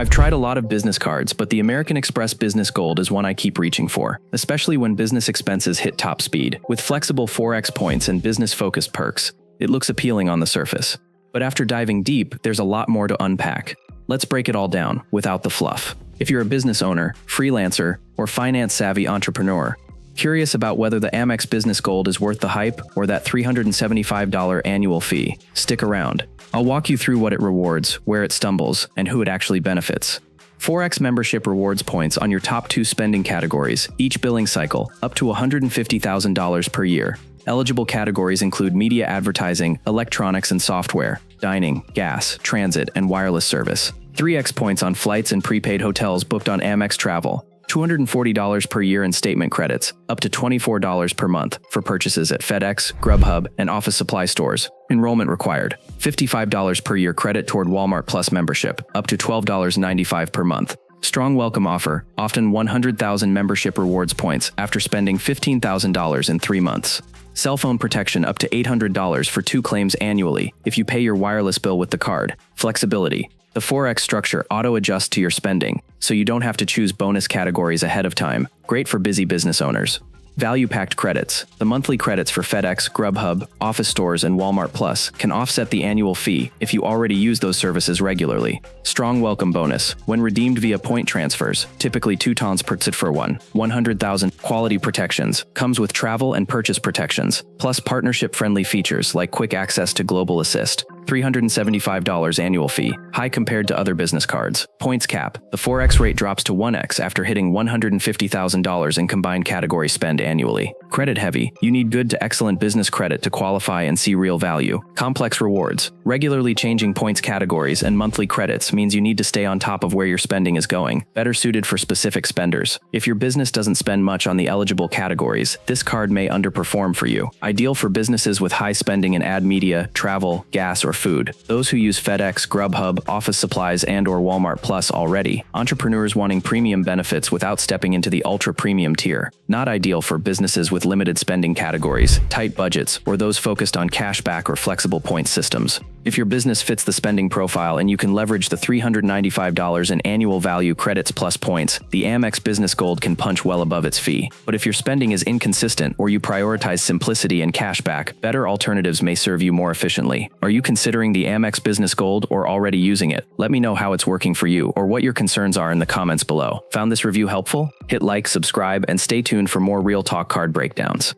I've tried a lot of business cards, but the American Express Business Gold is one I keep reaching for, especially when business expenses hit top speed. With flexible 4x points and business-focused perks, it looks appealing on the surface. But after diving deep, there's a lot more to unpack. Let's break it all down, without the fluff. If you're a business owner, freelancer, or finance-savvy entrepreneur, curious about whether the AMEX Business Gold is worth the hype or that $375 annual fee, stick around. I'll walk you through what it rewards, where it stumbles, and who it actually benefits. 4x membership rewards points on your top 2 spending categories, each billing cycle, up to $150,000 per year. Eligible categories include media advertising, electronics and software, dining, gas, transit, and wireless service. 3x points on flights and prepaid hotels booked on Amex Travel. $240 per year in statement credits, up to $24 per month for purchases at FedEx, Grubhub, and office supply stores. Enrollment required. $55 per year credit toward Walmart Plus membership, up to $12.95 per month. Strong welcome offer, often 100,000 membership rewards points after spending $15,000 in 3 months. Cell phone protection up to $800 for 2 claims annually if you pay your wireless bill with the card. Flexibility. The 4x structure auto-adjusts to your spending, so you don't have to choose bonus categories ahead of time. Great for busy business owners. Value-packed credits. The monthly credits for FedEx, Grubhub, office stores, and Walmart Plus can offset the annual fee if you already use those services regularly. Strong welcome bonus. When redeemed via point transfers, typically 2 tons per tit for 100,000. Quality protections. Comes with travel and purchase protections, plus partnership-friendly features like quick access to Global Assist. $375 annual fee, high compared to other business cards. Points cap. The 4x rate drops to 1x after hitting $150,000 in combined category spend annually. Credit heavy. You need good to excellent business credit to qualify and see real value. Complex rewards. Regularly changing points categories and monthly credits means you need to stay on top of where your spending is going. Better suited for specific spenders. If your business doesn't spend much on the eligible categories, this card may underperform for you. Ideal for businesses with high spending in ad media, travel, gas, or food. Those who use FedEx, Grubhub, office supplies, and/or Walmart Plus already. Entrepreneurs wanting premium benefits without stepping into the ultra-premium tier. Not ideal for businesses with limited spending categories, tight budgets, or those focused on cashback or flexible point systems. If your business fits the spending profile and you can leverage the $395 in annual value credits plus points, the Amex Business Gold can punch well above its fee. But if your spending is inconsistent or you prioritize simplicity and cashback, better alternatives may serve you more efficiently. Are you considering the Amex Business Gold or already using it? Let me know how it's working for you or what your concerns are in the comments below. Found this review helpful? Hit like, subscribe, and stay tuned for more Real Talk card breakdowns.